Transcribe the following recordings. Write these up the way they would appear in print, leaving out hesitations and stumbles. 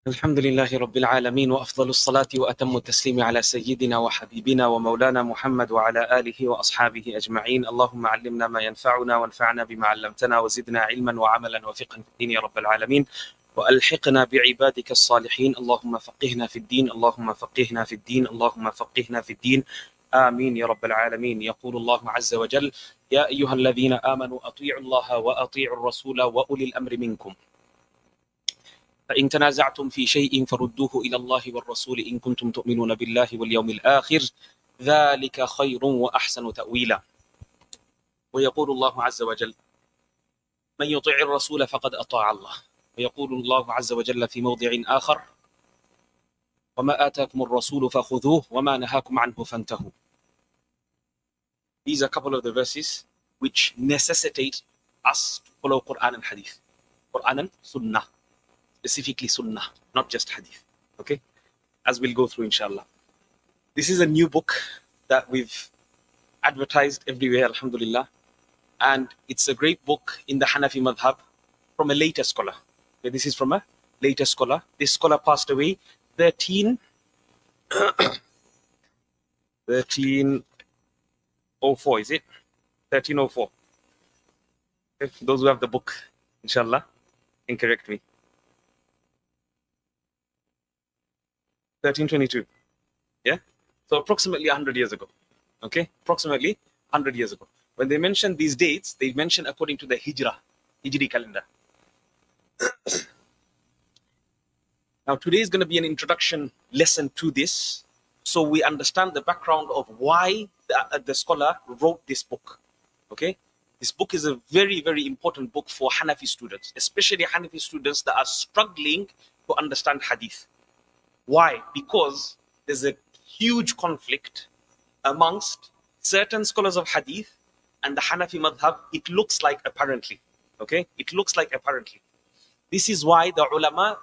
الحمد لله رب العالمين وأفضل الصلاة وأتم التسليم على سيدنا وحبيبنا ومولانا محمد وعلى آله وأصحابه أجمعين. اللهم علمنا ما ينفعنا وانفعنا بما علمتنا وزدنا علما وعملا وفقها في الدين يا رب العالمين، وألحقنا بعبادك الصالحين. اللهم فقهنا في الدين، اللهم فقهنا في الدين، اللهم فقهنا في الدين، آمين يا رب العالمين. يقول الله عز وجل: يا أيها الذين آمنوا أطيعوا الله وأطيعوا الرسول وأولي الأمر منكم، فإن تنازعتم في شيء فردوه إلى الله والرسول إن كنتم تؤمنون بالله واليوم الآخر، ذلك خير وأحسن تأويلا. ويقول الله عز وجل: من يطيع الرسول فقد أطاع الله. ويقول الله عز وجل في موضع آخر: وما آتاكم الرسول فخذوه وما نهاكم عنه فانتهوا. These are a couple of the verses which necessitate us to follow Quran and Hadith. Quran and Sunnah. Specifically Sunnah, not just Hadith. Okay? As we'll go through, inshallah. This is a new book that we've advertised everywhere, alhamdulillah. And it's a great book in the Hanafi madhab from a later scholar. Okay, this is from a later scholar. This scholar passed away 1304, is it? 1304. Okay, those who have the book, inshallah, can correct me. 1322. Yeah? So approximately 100 years ago. Okay? Approximately 100 years ago. When they mention these dates, they mention according to the Hijri calendar. Now today is going to be an introduction lesson to this, so we understand the background of why the scholar wrote this book. Okay? This book is a very, very important book for Hanafi students, especially Hanafi students that are struggling to understand Hadith. Why? Because there's a huge conflict amongst certain scholars of Hadith and the Hanafi madhab. It looks like apparently. Okay? It looks like apparently. This is why the ulama,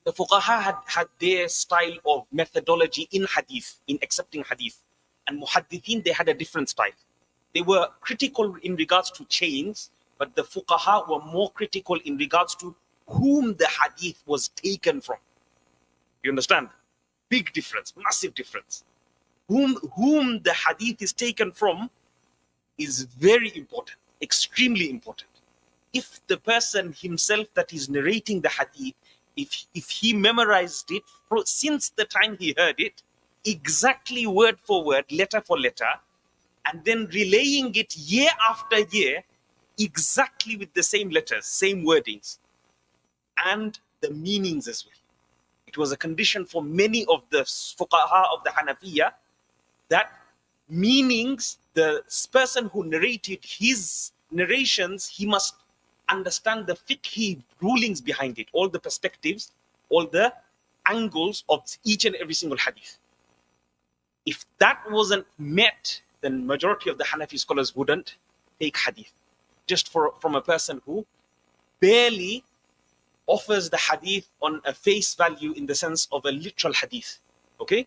the fuqaha had their style of methodology in Hadith, in accepting Hadith. And muhaddithin, they had a different style. They were critical in regards to chains, but the fuqaha were more critical in regards to whom the Hadith was taken from. You understand? Big difference, massive difference. Whom the Hadith is taken from is very important, extremely important. If the person himself that is narrating the Hadith, if he memorized it since the time he heard it, exactly word for word, letter for letter, and then relaying it year after year, exactly with the same letters, same wordings, and the meanings as well. It was a condition for many of the fuqaha of the Hanafiya that meanings, the person who narrated his narrations, he must understand the fiqhi rulings behind it, all the perspectives, all the angles of each and every single hadith. If that wasn't met, then majority of the Hanafi scholars wouldn't take hadith. Just from a person who barely offers the hadith on a face value in the sense of a literal hadith. Okay?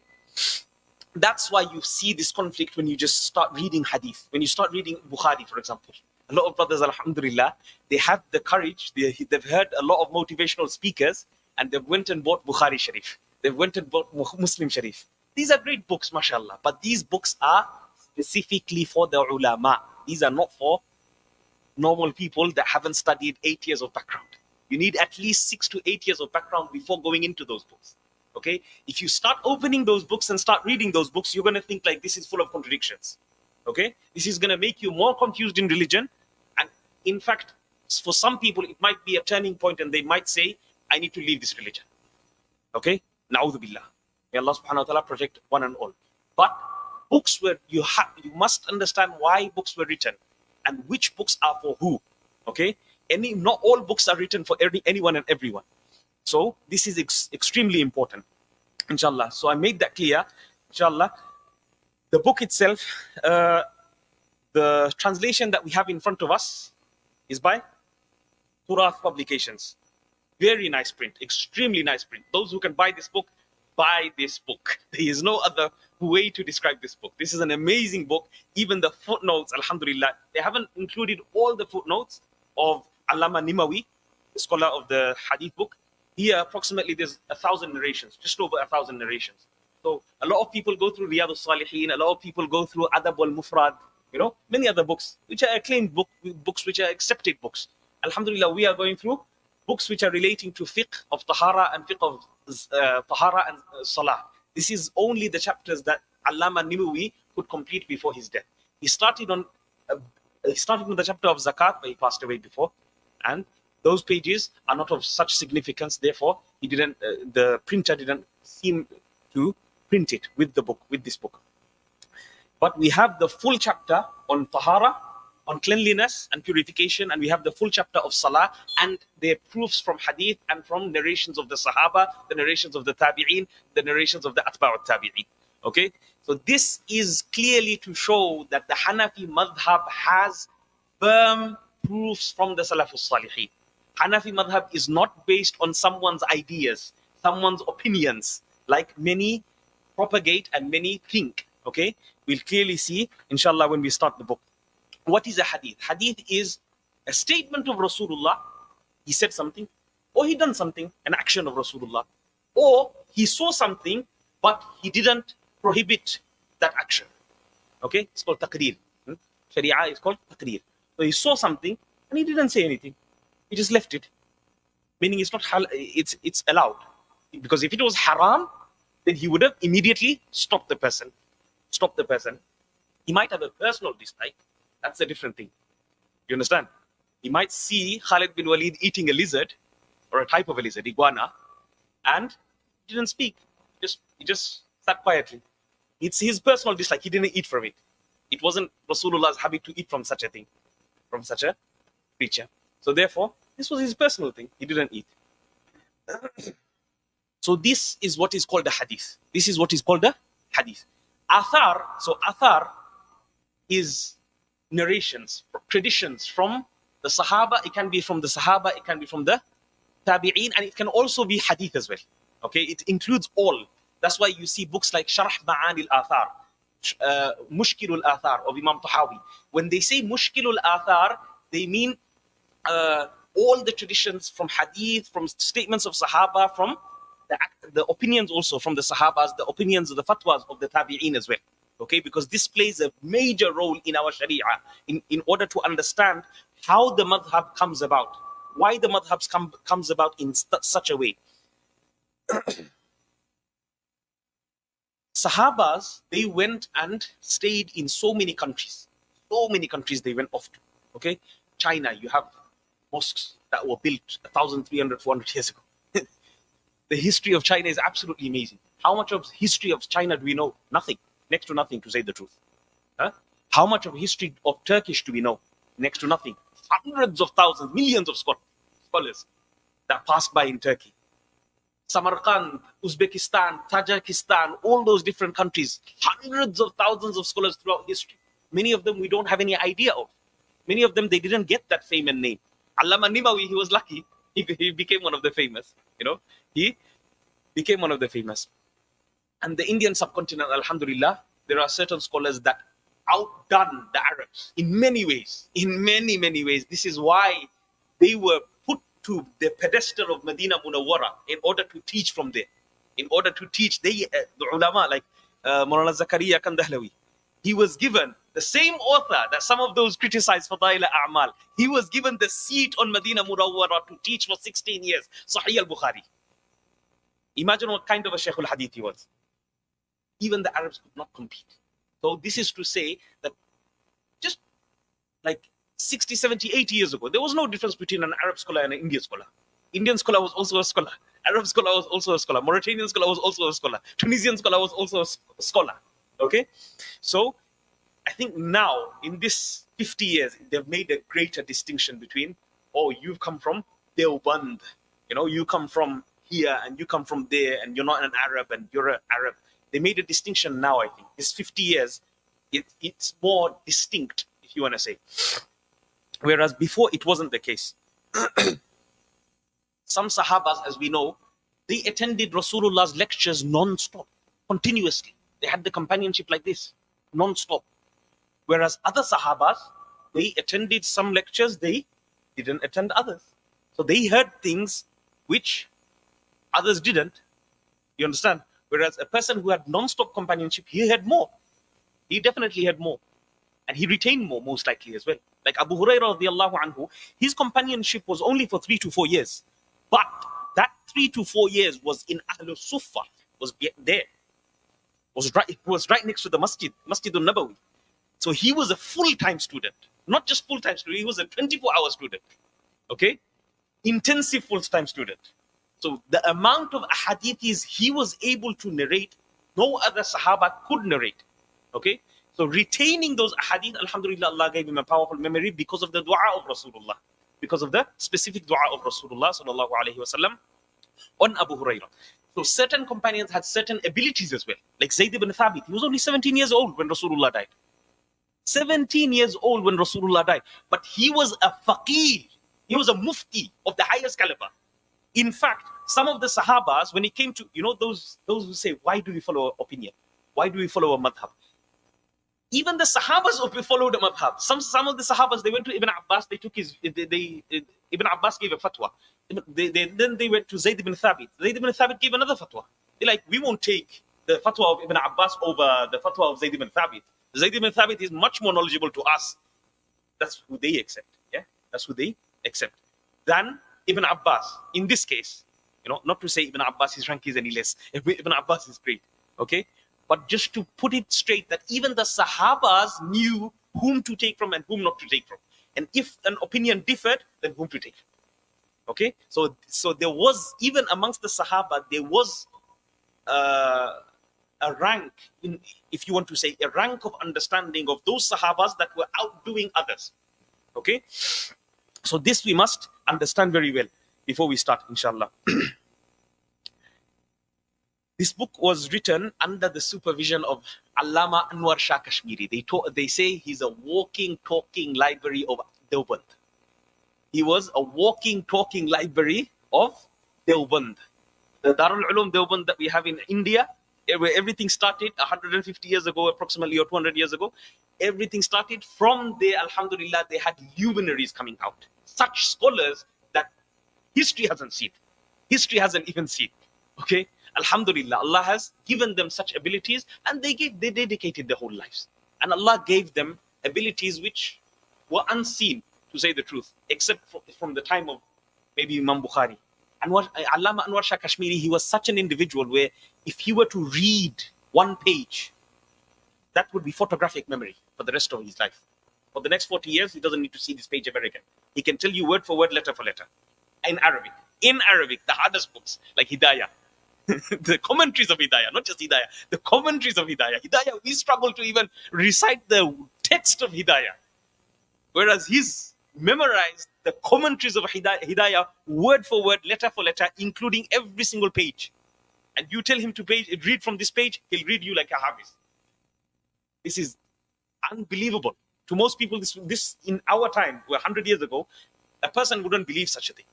That's why you see this conflict when you just start reading hadith. When you start reading Bukhari, for example. A lot of brothers, alhamdulillah, they have the courage, they've heard a lot of motivational speakers, and they've went and bought Bukhari Sharif. They've went and bought Muslim Sharif. These are great books, mashallah. But these books are specifically for the ulama. These are not for normal people that haven't studied 8 years of background. You need at least 6 to 8 years of background before going into those books. Okay? If you start opening those books and start reading those books, you're going to think like this is full of contradictions. Okay? This is going to make you more confused in religion. And in fact, for some people, it might be a turning point and they might say, I need to leave this religion. Okay? Na'udhu billah. May Allah subhanahu wa ta'ala protect one and all. But books were, you must understand why books were written and which books are for who. Okay? Not all books are written for anyone and everyone. So this is extremely important, inshallah. So I made that clear, inshallah. The book itself, the translation that we have in front of us is by Turath Publications. Very nice print, extremely nice print. Those who can buy this book, buy this book. There is no other way to describe this book. This is an amazing book. Even the footnotes, alhamdulillah, they haven't included all the footnotes of Allama Nimawi, the scholar of the Hadith book. Here, approximately, there's 1,000 narrations, just over 1,000 narrations. So a lot of people go through Riyadh al-Salihin, a lot of people go through Adab al-Mufrad, many other books, which are acclaimed books, which are accepted books. Alhamdulillah, we are going through books which are relating to fiqh of tahara and fiqh of tahara and salah. This is only the chapters that Allama Nimawi could complete before his death. He started on the chapter of zakat, but he passed away before, and those pages are not of such significance. Therefore, the printer didn't seem to print it with this book. But we have the full chapter on tahara, on cleanliness and purification, and we have the full chapter of salah and their proofs from hadith and from narrations of the sahaba, the narrations of the tabi'in, the narrations of the atba' al-tabi'in. Okay, so this is clearly to show that the Hanafi madhab has firm proofs from the Salafus Salihin. Hanafi madhab is not based on someone's ideas, someone's opinions, like many propagate and many think. Okay, we'll clearly see, inshallah, when we start the book. What is a hadith? Hadith is a statement of Rasulullah. He said something, or he done something, an action of Rasulullah, or he saw something, but he didn't prohibit that action. Okay, it's called taqreer. Sharia is called taqreer. So he saw something and he didn't say anything. He just left it, meaning it's not it's allowed. Because if it was haram, then he would have immediately stopped the person. He might have a personal dislike. That's a different thing. You understand? He might see Khalid bin Walid eating a lizard, or a type of a lizard, iguana, and he didn't speak. He just sat quietly. It's his personal dislike. He didn't eat from it. It wasn't Rasulullah's habit to eat from such a thing, from such a creature. So therefore, this was his personal thing. He didn't eat. So this is what is called the hadith. This is what is called the hadith. Athar. So athar is narrations, traditions from the Sahaba. It can be from the Sahaba, it can be from the Tabi'een, and it can also be hadith as well. Okay, it includes all. That's why you see books like Sharh Ma'ani al-Athar, Mushkil al-Athar of Imam Tahawi. When they say Mushkil al-Athar, they mean all the traditions from hadith, from statements of Sahaba, from the opinions also from the Sahabas, the opinions of the fatwas of the Tabi'een as well. Okay, because this plays a major role in our Sharia in order to understand how the madhab comes about, why the madhabs comes about in such a way. Sahabas, they went and stayed in so many countries. So many countries they went off to. Okay, China, you have mosques that were built 1,300, 400 years ago. The history of China is absolutely amazing. How much of history of China do we know? Nothing. Next to nothing, to say the truth. How much of history of Turkish do we know? Next to nothing. Hundreds of thousands, millions of scholars that passed by in Turkey. Samarkand, Uzbekistan, Tajikistan, all those different countries. Hundreds of thousands of scholars throughout history. Many of them we don't have any idea of. Many of them, they didn't get that fame and name. Allama Nimawi, he was lucky. He became one of the famous. He became one of the famous. And the Indian subcontinent, alhamdulillah, there are certain scholars that outdone the Arabs in many ways. In many, many ways. This is why they were put to the pedestal of Medina Munawwara in order to teach from there. In order to teach, the ulama like Maulana Zakaria Kandahlawi, he was given the same author that some of those criticized Fadail A'mal. He was given the seat on Medina Munawwara to teach for 16 years, Sahih al-Bukhari. Imagine what kind of a Sheikh al-Hadith he was. Even the Arabs could not compete. So this is to say that just like 60, 70, 80 years ago, there was no difference between an Arab scholar and an Indian scholar. Indian scholar was also a scholar. Arab scholar was also a scholar. Mauritanian scholar was also a scholar. Tunisian scholar was also a scholar. Okay? So I think now, in this 50 years, they've made a greater distinction between, oh, you've come from Deoband. You come from here and you come from there and you're not an Arab and you're an Arab. They made a distinction now, I think. This 50 years, it's more distinct, if you want to say. Whereas before, it wasn't the case. Some Sahabas, as we know, they attended Rasulullah's lectures non-stop, continuously. They had the companionship like this, non-stop. Whereas other Sahabas, they attended some lectures, they didn't attend others. So they heard things which Others didn't. You understand? Whereas a person who had non-stop companionship, he had more. He definitely had more. And he retained more, most likely as well. Like Abu Hurairah radiallahu anhu, his companionship was only for 3 to 4 years. But that 3 to 4 years was in Ahlul Suffah, was there. Was right next to the Masjid al-Nabawi. So he was a full-time student. Not just full-time student, he was a 24-hour student. Okay? Intensive full-time student. So the amount of ahadiths he was able to narrate, no other Sahaba could narrate. Okay? So retaining those ahadith, alhamdulillah, Allah gave him a powerful memory because of the dua of Rasulullah. Because of the specific dua of Rasulullah sallallahu alayhi wasallam on Abu Hurairah. So certain companions had certain abilities as well. Like Zayd ibn Thabit, he was only 17 years old when Rasulullah died. 17 years old when Rasulullah died. But he was a faqih. He was a mufti of the highest caliber. In fact, some of the Sahabas, when it came to, those who say, why do we follow opinion? Why do we follow a madhab? Even the Sahabas followed the madhab. Some of the Sahabas, they went to Ibn Abbas, they took Ibn Abbas gave a fatwa. Then they went to Zayd ibn Thabit. Zayd ibn Thabit gave another fatwa. They're like, we won't take the fatwa of Ibn Abbas over the fatwa of Zayd ibn Thabit. Zayd ibn Thabit is much more knowledgeable to us. That's who they accept. Yeah, that's who they accept. Than Ibn Abbas. In this case, not to say Ibn Abbas's rank is any less. Ibn Abbas is great. Okay? But just to put it straight that even the Sahabas knew whom to take from and whom not to take from. And if an opinion differed, then whom to take. Okay? So there was, even amongst the Sahaba, there was a rank, if you want to say, a rank of understanding of those Sahabas that were outdoing others. Okay? So this we must understand very well before we start, inshallah. This book was written under the supervision of Allama Anwar Shah Kashmiri. They say he's a walking, talking library of Deoband. He was a walking, talking library of Deoband. The Darul Ulum Deoband that we have in India, where everything started 150 years ago, approximately, or 200 years ago, everything started from there. Alhamdulillah, they had luminaries coming out. Such scholars that history hasn't seen. History hasn't even seen. Okay? Alhamdulillah, Allah has given them such abilities, and they dedicated their whole lives. And Allah gave them abilities which were unseen, to say the truth, except from the time of maybe Imam Bukhari. Allama Anwar Shah Kashmiri, he was such an individual where if he were to read one page, that would be photographic memory for the rest of his life. For the next 40 years, he doesn't need to see this page ever again. He can tell you word for word, letter for letter, in Arabic. In Arabic, the hardest books, like Hidayah. The commentaries of Hidayah, not just Hidayah, the commentaries of Hidayah. Hidayah, we struggle to even recite the text of Hidayah. Whereas he's memorized the commentaries of Hidayah, word for word, letter for letter, including every single page. And you tell him to read from this page, he'll read you like a Hafiz. This is unbelievable. To most people, this in our time, 100 years ago, a person wouldn't believe such a thing.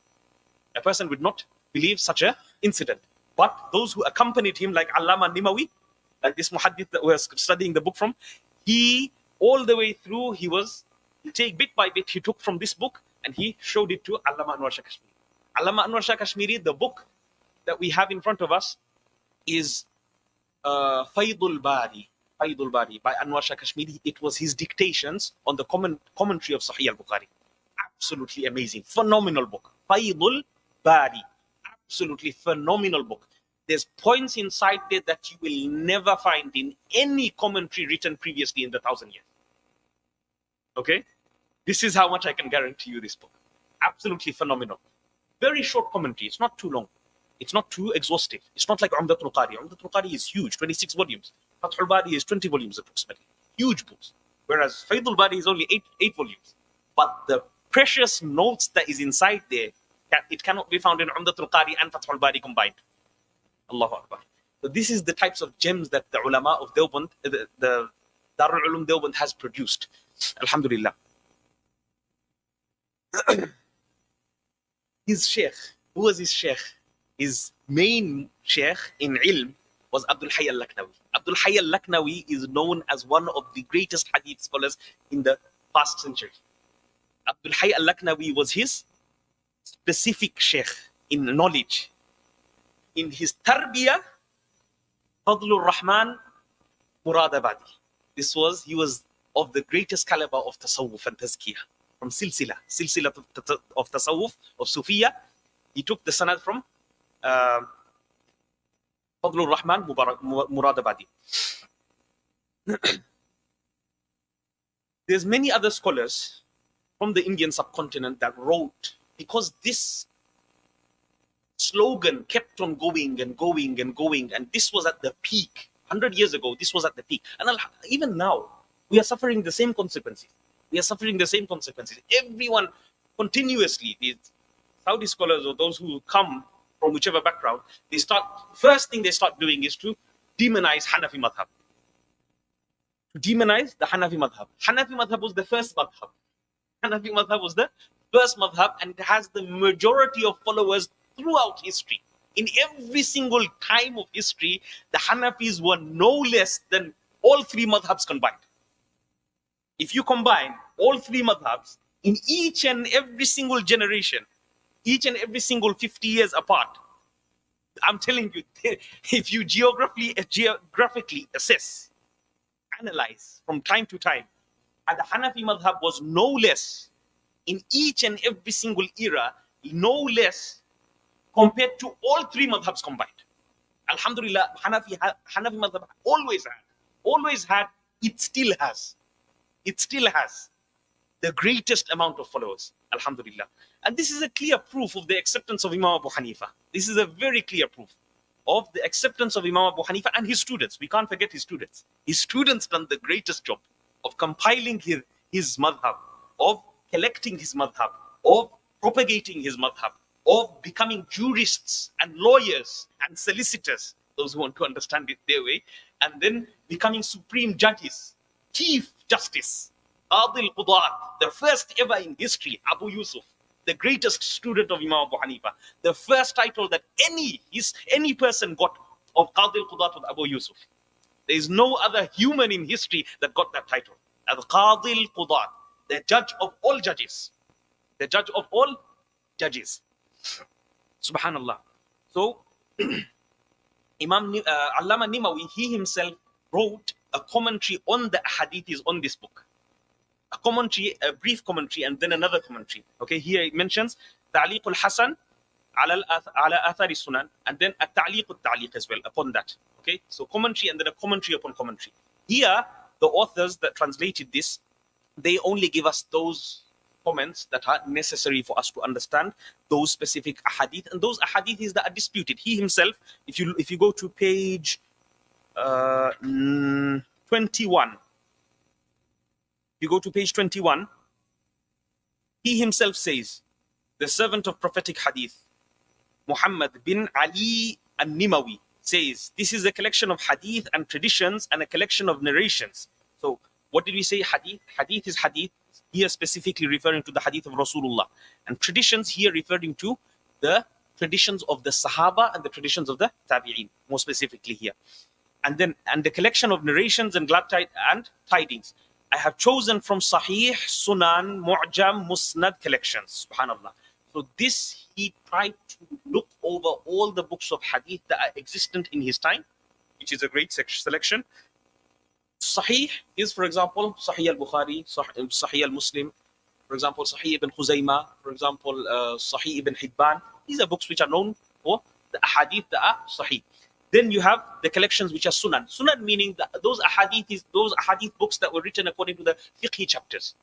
A person would not believe such an incident. But those who accompanied him, like Allama Nimawi, like this muhaddith that we're studying the book from, he, all the way through, he take bit by bit, he took from this book and he showed it to Allama Anwar Shah Kashmiri. Allama Anwar Shah Kashmiri, the book that we have in front of us is Faydul Bari by Anwar Shah Kashmiri. It was his dictations on the commentary of Sahih al-Bukhari. Absolutely amazing, phenomenal book. Faydul Bari. Absolutely phenomenal book. There's points inside there that you will never find in any commentary written previously in the 1,000 years. Okay? This is how much I can guarantee you this book. Absolutely phenomenal. Very short commentary. It's not too long. It's not too exhaustive. It's not like Umdatul Qari. Umdatul Qari is huge, 26 volumes. Fathul Bari is 20 volumes approximately. Huge books. Whereas Faydul Bari is only 8 volumes. But the precious notes that is inside there, it cannot be found in Umdatul Qari and Fathul Bari combined. Allahu Akbar. So this is the types of gems that the ulama of Deoband, the Darul Ulum Deoband has produced. Alhamdulillah. His sheikh, who was his sheikh? His main sheikh in ilm was Abdul Hayy al-Laknawi. Abdul Hayy al-Laknawi is known as one of the greatest hadith scholars in the past century. Abdul Hayy al-Laknawi was his specific sheikh in knowledge. in his Tarbiyah, Fadlur Rahman Muradabadi. He was of the greatest caliber of Tasawwuf and Tazkiyah. From Silsila of Tasawwuf, of Sufiya. He took the sanad from Fadlur Rahman Muradabadi. There's many other scholars from the Indian subcontinent that wrote, because this slogan kept on going and going and going, and this was at the peak. 100 years ago, this was at the peak. And even now, we are suffering the same consequences. Everyone continuously, these Saudi scholars or those who come from whichever background, first thing they start doing is to demonize Hanafi madhab. To demonize the Hanafi madhab. Hanafi madhab was the first madhab. And it has the majority of followers throughout history. In every single time of history, the Hanafis were no less than all three madhabs combined. If you combine all three madhabs in each and every single generation, each and every single 50 years apart, I'm telling you, if you geographically assess, analyze from time to time, and the Hanafi madhab was no less in each and every single era, no less compared to all three madhabs combined. Alhamdulillah, Hanafi madhab always had, it still has the greatest amount of followers. Alhamdulillah. And this is a clear proof of the acceptance of Imam Abu Hanifa. This is a very clear proof of the acceptance of Imam Abu Hanifa and his students. We can't forget his students. His students done the greatest job of compiling his madhab, of collecting his madhab, of propagating his madhab, of becoming jurists and lawyers and solicitors, those who want to understand it their way, and then becoming supreme judges, chief justice, Qadi al-Qudat, the first ever in history, Abu Yusuf, the greatest student of Imam Abu Hanifa, the first title that any person got of Qadi al-Qudat with Abu Yusuf. There is no other human in history that got that title. Al-Qadi al-Qudat, the judge of all judges. The judge of all judges. Subhanallah. So, Allama Nimawi, he himself wrote a commentary on the hadiths on this book. A brief commentary, and then another commentary. Okay, here it mentions Ta'liq al-Hasan ala athari sunan, and then a Ta'liq al-Ta'liq as well upon that. Okay, so commentary and then a commentary upon commentary. Here, the authors that translated this, they only give us those comments that are necessary for us to understand those specific ahadith, and those ahadiths that are disputed. He himself, if you go to page 21, you go to page 21, he himself says, the servant of prophetic hadith, Muhammad bin Ali al-Nimawi, says, this is a collection of hadith and traditions and a collection of narrations. So what did we say? Hadith? Hadith is hadith, here specifically referring to the hadith of Rasulullah. And traditions here referring to the traditions of the Sahaba and the traditions of the Tabi'een, more specifically here. And the collection of narrations and glad tidings. I have chosen from Sahih, Sunan, Mu'jam, Musnad collections. Subhanallah. So this, he tried to look over all the books of hadith that are existent in his time, which is a great selection. Sahih is, for example, Sahih al-Bukhari, Sahih al-Muslim, for example, Sahih ibn Khuzaymah, for example, Sahih ibn Hibban. These are books which are known for the hadith that are Sahih. Then you have the collections which are Sunan. Sunan meaning that those ahadith books that were written according to the fiqhi chapters.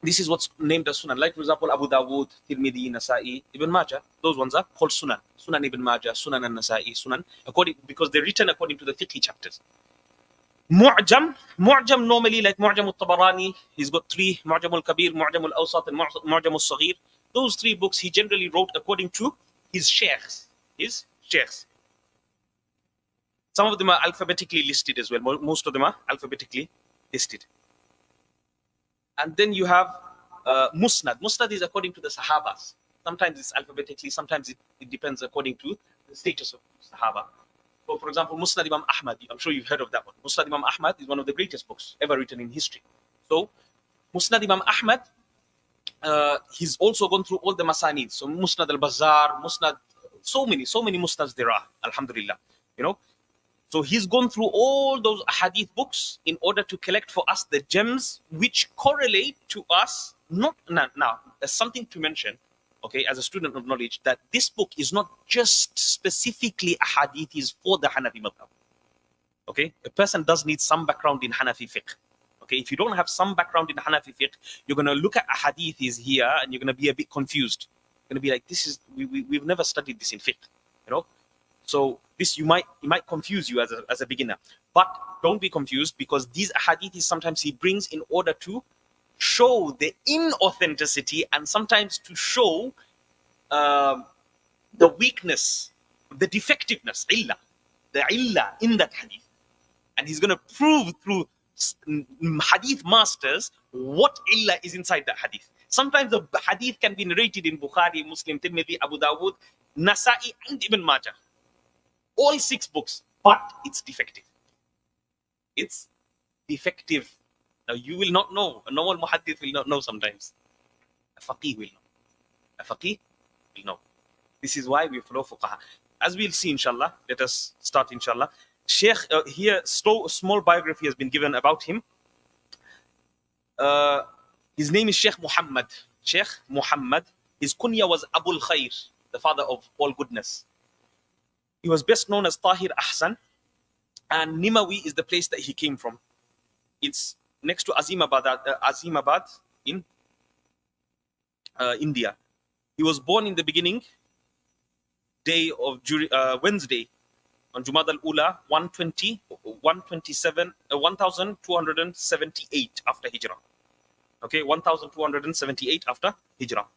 This is what's named as Sunan. Like, for example, Abu Dawood, Tirmidhi, Nasa'i, Ibn Majah. Those ones are called Sunan. Sunan Ibn Majah, Sunan al-Nasa'i, Sunan, because they're written according to the fiqhi chapters. Mu'jam normally, like Mu'jam al-Tabarani, he's got three, Mu'jam al-Kabir, Mu'jam al-Awsat, and Mu'jam al-Saghir. Those three books he generally wrote according to his sheikhs. Some of them are alphabetically listed as well. Most of them are alphabetically listed. And then you have Musnad. Musnad is according to the Sahabas. Sometimes it's alphabetically, sometimes it depends according to the status of Sahaba. So, for example, Musnad Imam Ahmad, I'm sure you've heard of that one. Musnad Imam Ahmad is one of the greatest books ever written in history. So, Musnad Imam Ahmad, He's also gone through all the masanid. So Musnad al-Bazzar, Musnad, so many Musnads there are, alhamdulillah. You know, so he's gone through all those hadith books in order to collect for us the gems which correlate to us. Not now, there's something to mention, okay, as a student of knowledge, that this book is not just specifically a hadith is for the Hanafi madhab. Okay, a person does need some background in Hanafi fiqh. Okay, if you don't have some background in Hanafi fiqh, you're going to look at a hadith is here and you're going to be a bit confused. You're going to be like, this is we've never studied this in fiqh, you know. So this it might confuse you as a beginner, but don't be confused, because these hadiths sometimes he brings in order to show the inauthenticity and sometimes to show the weakness, the defectiveness, the illah in that hadith, and he's going to prove through hadith masters what illah is inside that hadith. Sometimes the hadith can be narrated in Bukhari, Muslim, Tirmidhi, Abu Dawud, Nasa'i, and Ibn Majah. All 6 books, but it's defective. It's defective. Now you will not know. A normal muhaddith will not know sometimes. A faqih will know. A faqih will know. This is why we follow fuqaha. As we'll see, inshallah, let us start, inshallah. Sheikh, here, small biography has been given about him. His name is Sheikh Muhammad. Sheikh Muhammad. His kunya was Abul Khair, the father of all goodness. He was best known as Tahir Ahsan, and Nimawi is the place that he came from. It's next to Azimabad in India. He was born in the beginning day of Wednesday on Jumad al-Ula 1278 after Hijrah. Okay, 1278 after Hijrah.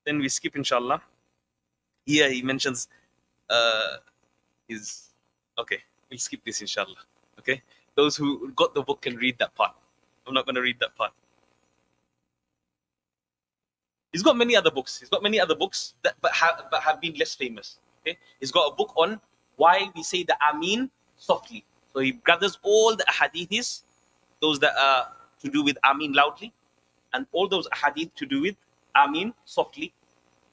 Then we skip, inshallah. Here he mentions his. Okay, we'll skip this, inshallah. Okay, those who got the book can read that part. I'm not going to read that part. He's got many other books. That but have been less famous. Okay, he's got a book on why we say the Amin softly. So he gathers all the ahadiths, those that are to do with Amin loudly, and all those ahadith to do with Amin softly,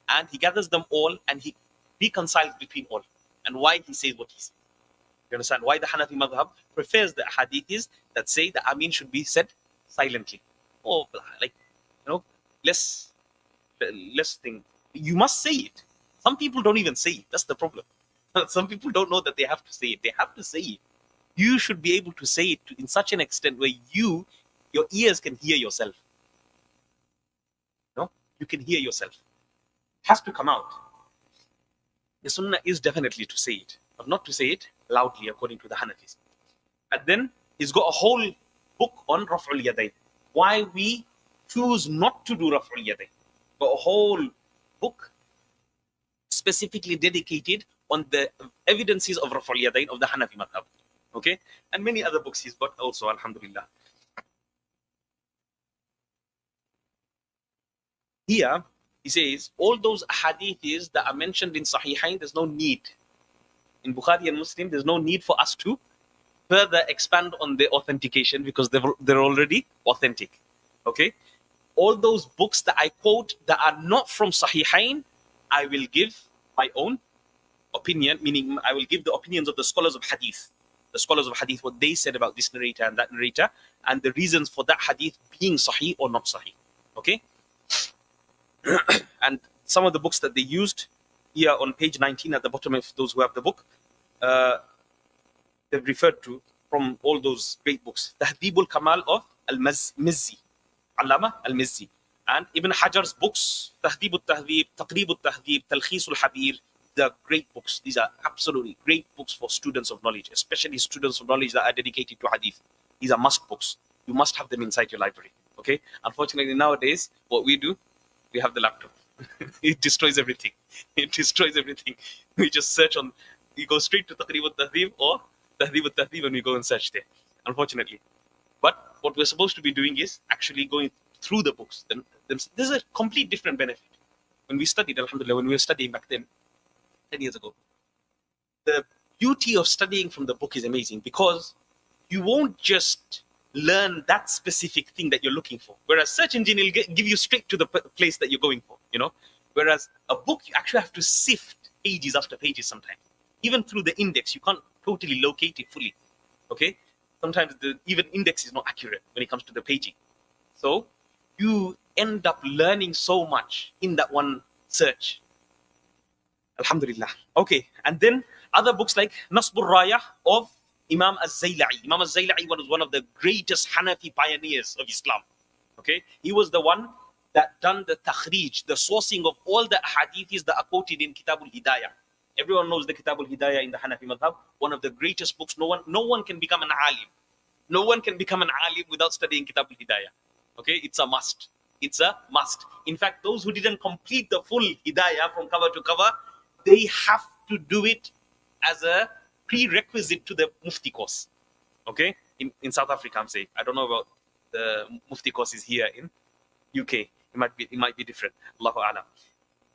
and he gathers them all and he reconciles between all, and why he says what he says. You understand why the Hanafi madhab prefers the hadiths that say the Amin should be said silently, or like, you know, less thing. You must say it. Some people don't even say it. That's the problem. Some people don't know that they have to say it. They have to say it. You should be able to say it in such an extent where your ears can hear yourself. No, you can hear yourself. It has to come out. The sunnah is definitely to say it, but not to say it loudly, according to the Hanafis. And then he's got a whole book on Raf'ul Yadayn. Why we choose not to do Raf'ul Yadayn. Got a whole book specifically dedicated on the evidences of Raf'ul Yadayn of the Hanafi madhab. Okay, and many other books he's got also, alhamdulillah. Here he says all those hadiths that are mentioned in Sahihain, there's no need. In Bukhari and Muslim, there's no need for us to further expand on the authentication, because they're already authentic. Okay, all those books that I quote that are not from Sahihain, I will give my own opinion, meaning I will give the opinions of the scholars of Hadith. The scholars of Hadith, what they said about this narrator and that narrator, and the reasons for that Hadith being Sahih or not Sahih. Okay? And some of the books that they used here on page 19 at the bottom, of those who have the book, they've referred to from all those great books. Tahdhib al-Kamal of Al-Mizzi, Allama Al-Mizzi. And Ibn Hajar's books, Tahdhib al-Tahdhib, Taqrib al-Tahdhib, Talkhis al-Habir, they're great books. These are absolutely great books for students of knowledge, especially students of knowledge that are dedicated to Hadith. These are must books. You must have them inside your library. Okay? Unfortunately, nowadays, what we do, we have the laptop. It destroys everything. It destroys everything. We just search on, we go straight to Taqrib al-Tahdhib or Tahdhib al-Tahdhib and we go and search there, unfortunately. But what we're supposed to be doing is actually going through the books. There's a complete different benefit. When we studied, alhamdulillah, when we were studying back then, 10 years ago, the beauty of studying from the book is amazing, because you won't just learn that specific thing that you're looking for. Whereas search engine will give you straight to the place that you're going for, you know. Whereas a book, you actually have to sift pages after pages sometimes. Even through the index, you can't totally locate it fully, okay? Sometimes the even index is not accurate when it comes to the paging. So you end up learning so much in that one search. Alhamdulillah. Okay, and then other books like Nasbur Raya of Imam Az-Zaylai. Imam Az-Zaylai was one of the greatest Hanafi pioneers of Islam. Okay, he was the one that done the takhrij, the sourcing of all the hadiths that are quoted in Kitab al-Hidayah. Everyone knows the Kitab al-Hidayah in the Hanafi madhab, one of the greatest books. No one can become an alim. No one can become an alim without studying Kitab al-Hidayah. Okay, it's a must. It's a must. In fact, those who didn't complete the full Hidayah from cover to cover, they have to do it as a prerequisite to the Mufti course. Okay, in South Africa, I'm saying. I don't know about the Mufti courses here in UK. It might be different. Allahu A'lam.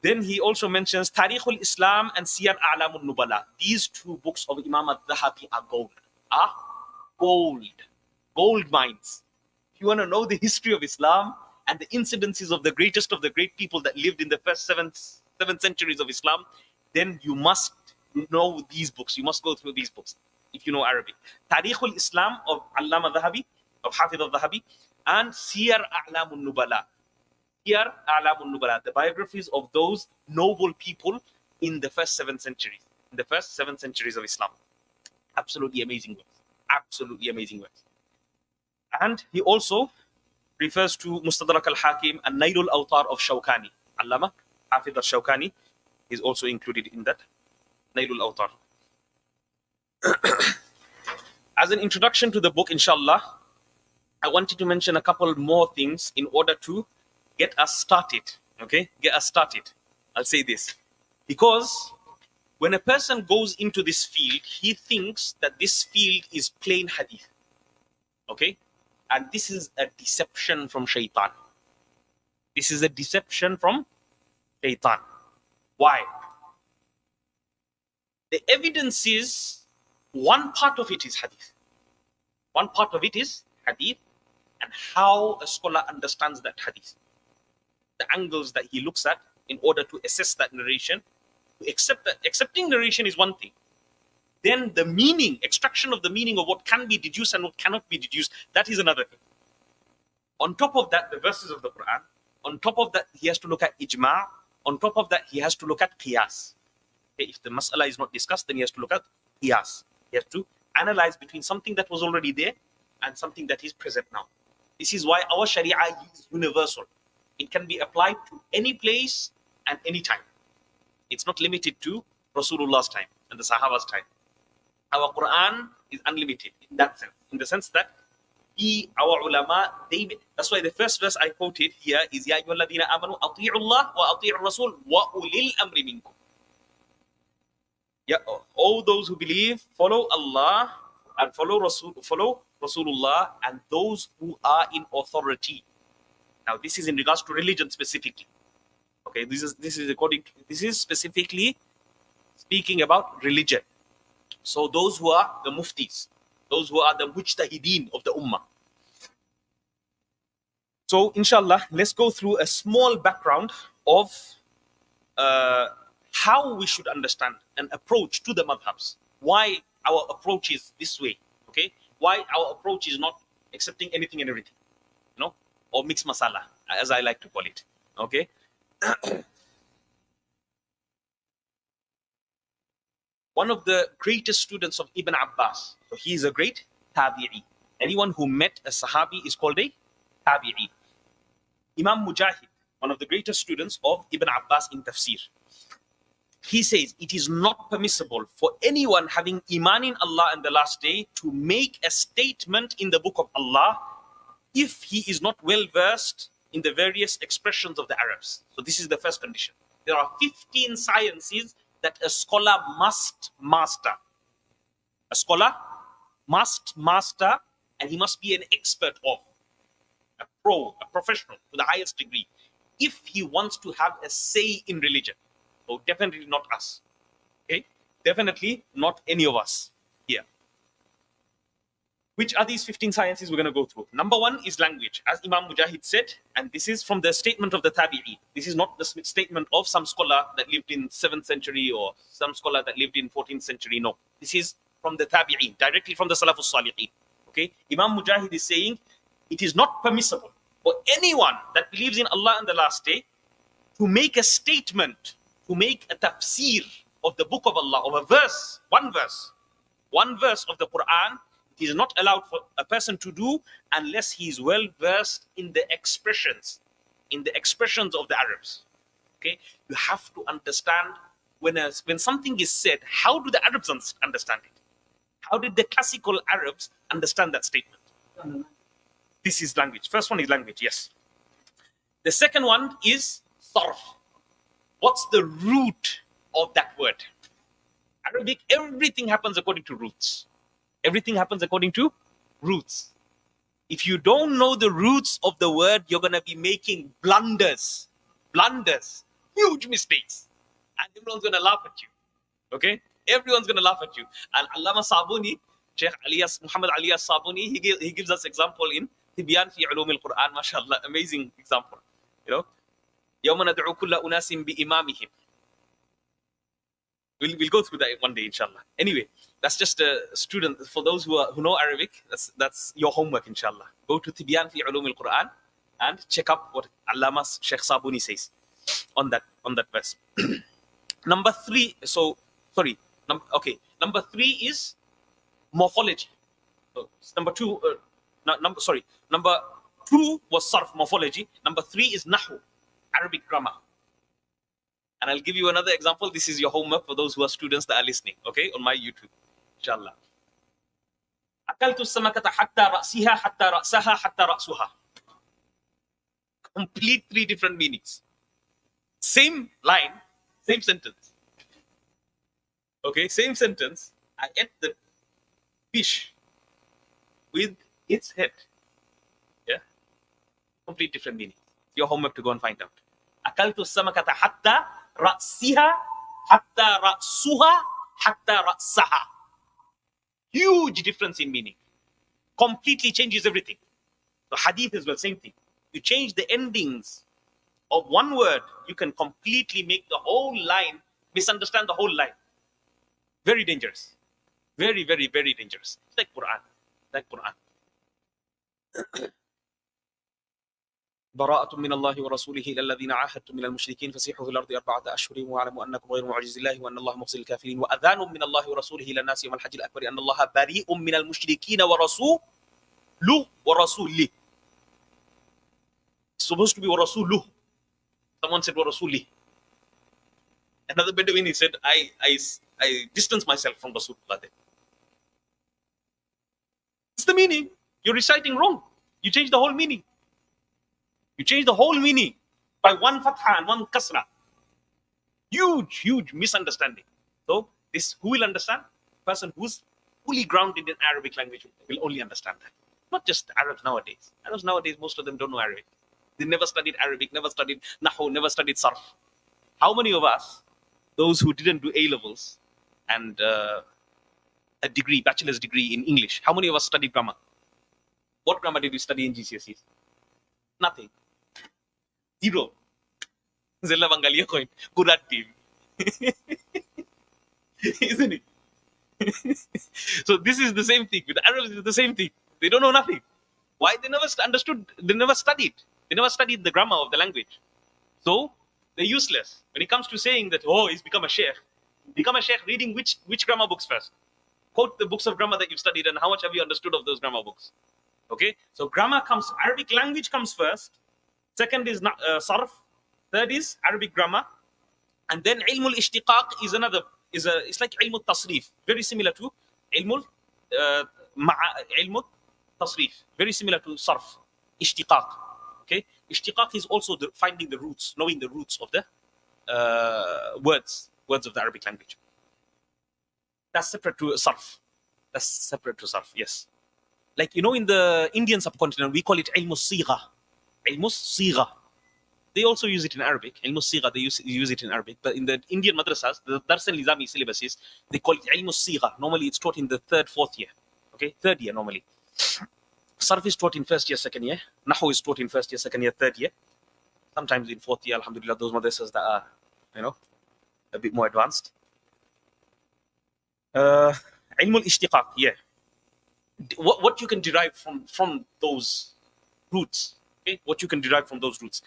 Then he also mentions Tarikh al-Islam and Siyar A'lam al-Nubala. These two books of Imam al-Dhahabi are gold. Gold mines. If you want to know the history of Islam and the incidences of the greatest of the great people that lived in the first seven centuries of Islam, then you must know these books. You must go through these books if you know Arabic. Tarikh al-Islam of Allama Dhahabi, of Hafidh al-Dhahabi, and Siyar A'lam al-Nubala. Siyar A'lam al-Nubala, the biographies of those noble people in the first 7 centuries, in the first 7 centuries of Islam. Absolutely amazing works. Absolutely amazing works. And he also refers to Mustadrak al-Hakim and Nailul Awtar of Shawkani. Allama Hafidh al-Shawkani is also included in that. Nailul Awtar. As an introduction to the book, inshallah, I wanted to mention a couple more things in order to get us started. Okay, get us started. I'll say this because when a person goes into this field, he thinks that this field is plain hadith. Okay, and this is a deception from shaitan. This is a deception from shaitan. Why? The evidence is one part of it is hadith. One part of it is hadith and how a scholar understands that hadith. The angles that he looks at in order to assess that narration. To accept that, accepting narration is one thing. Then the meaning, extraction of the meaning of what can be deduced and what cannot be deduced, that is another thing. On top of that, the verses of the Quran. On top of that, he has to look at ijma'. On top of that, he has to look at qiyas. Okay, if the mas'ala is not discussed, then he has to look at qiyas. He has to analyze between something that was already there and something that is present now. This is why our sharia is universal. It can be applied to any place and any time. It's not limited to Rasulullah's time and the Sahaba's time. Our Quran is unlimited in that sense, in the sense that our ulama, that's why the first verse I quoted here is Ya ayyuhalladhina amanu ati'u Allah wa ati'u Rasul wa ulil amri minkum. Yeah, all those who believe, follow Allah and follow Rasulullah and those who are in authority. Now, this is in regards to religion specifically. Okay, this is specifically speaking about religion. So those who are the muftis, those who are the mujtahideen of the ummah. So, inshallah, let's go through a small background of how we should understand an approach to the madhabs. Why our approach is this way, okay? Why our approach is not accepting anything and everything, you know, or mixed masala, as I like to call it, okay? One of the greatest students of Ibn Abbas, so he is a great tabi'i. Anyone who met a sahabi is called a tabi'i. Imam Mujahid, one of the greatest students of Ibn Abbas in tafsir, he says it is not permissible for anyone having iman in Allah and the last day to make a statement in the book of Allah if he is not well versed in the various expressions of the Arabs. So this is the first condition. There are 15 sciences that a scholar must master. A scholar must master, and he must be an expert of, a pro, a professional to the highest degree, if he wants to have a say in religion. So definitely not us. Okay? Definitely not any of us here. Which are these 15 sciences we're going to go through? Number one is language, as Imam Mujahid said, and this is from the statement of the Tabi'i. This is not the statement of some scholar that lived in 7th century or some scholar that lived in 14th century. No, this is from the Tabi'i, directly from the Salafus Salihin. Okay, Imam Mujahid is saying it is not permissible for anyone that believes in Allah and the last day to make a statement, to make a tafsir of the book of Allah, of a verse, one verse of the Quran. It is not allowed for a person to do unless he is well versed in the expressions of the Arabs. Okay, you have to understand when something is said, how do the Arabs understand it? How did the classical Arabs understand that statement? This is language. First one is language, yes. The second one is sarf. What's the root of that word? Arabic, everything happens according to roots. Everything happens according to roots. If you don't know the roots of the word, you're going to be making blunders, huge mistakes. And everyone's going to laugh at you. Okay? Everyone's going to laugh at you. And Allama Sabuni, Sheikh Muhammad Alias Sabuni, he gives us example in Tibyan fi Ulum al-Quran, mashallah, amazing example. You know, يَوْمَ نَدْعُو كُلَّ أُنَاسٍ بِإِمَامِهِمْ. We'll go through that one day, inshallah. Anyway, that's just a student. For those who know Arabic, that's your homework, inshallah. Go to Tibyan fi Ulum al-Quran and check up what Allama Sheikh Sabuni says on that verse. Number three is morphology. Number two was sarf, morphology. Number three is nahu, Arabic grammar. And I'll give you another example. This is your homework for those who are students that are listening, okay, on my YouTube, inshallah. أكلت السمكة حتى رأسها حتى رأسها حتى رأسها. Complete three different meanings. Same line, same sentence. Okay, same sentence. I ate the fish with its head. Yeah, complete different meanings. Your homework to go and find out. أكلت السمكة حتى رأسها حتى رأسها حتى رأسها. Huge difference in meaning. Completely changes everything. So hadith as well, same thing. You change the endings of one word, you can completely make the whole line, misunderstand the whole line. Very dangerous. Very, very, very dangerous. It's like Quran. براءة من الله ورسوله إلى الذين عاهدتم من المشركين فسيحوا في الأرض 4 أشهر واعلموا أنكم غير معجز الله وأن الله مخزي الكافرين وأذان من الله ورسوله إلى الناس يوم الحج الأكبر أن الله بريء من المشركين ورسوله. It's supposed to be ورسوله. Someone said ورسوله. Another Bedouin, he said, I distance myself from Rasulullah. It's the meaning. You're reciting wrong. You change the whole meaning. You change the whole meaning by one fatha and one kasra. Huge misunderstanding. So this, who will understand? Person who's fully grounded in Arabic language will only understand that. Not just Arabs nowadays. Arabs nowadays, most of them don't know Arabic. They never studied Arabic, never studied Nahu, never studied Sarf. How many of us, those who didn't do A-levels and a degree, bachelor's degree in English, how many of us studied grammar? What grammar did you study in GCSEs? Nothing. Zero. Zella Bangalia coin. Kurat team. Isn't it? So this is the same thing. With the Arabs, it's the same thing. They don't know nothing. Why? They never understood. They never studied. They never studied the grammar of the language. So they're useless. When it comes to saying that, oh, he's become a sheikh. Become a sheikh reading which grammar books first? Quote the books of grammar that you've studied and how much have you understood of those grammar books? Okay, so grammar comes, Arabic language comes first. Second is sarf. Third is Arabic grammar. And then ilm al-ishtiqaq is another, it's like ilm al-tasrif. Very similar to ilm al-tasrif. Very similar to sarf. Ishtiqaq. Okay, ishtiqaq is also finding the roots, knowing the roots of the words of the Arabic language. That's separate to sarf. Yes. Like, you know, in the Indian subcontinent, we call it ilmus sigha. Ilmus sigha. They also use it in Arabic. Ilmus sigha, they use it in Arabic. But in the Indian madrasas, the Dars al-Nizami syllabuses, they call it ilmus sigha. Normally, it's taught in the 3rd, 4th year. Okay, 3rd year normally. Sarf is taught in first year, second year. Nahu is taught in first year, second year, third year. Sometimes in fourth year, alhamdulillah, those madrasas that are, a bit more advanced. Ilm al-ishtiqaq, yeah. What you can derive from those roots, okay? What you can derive from those roots.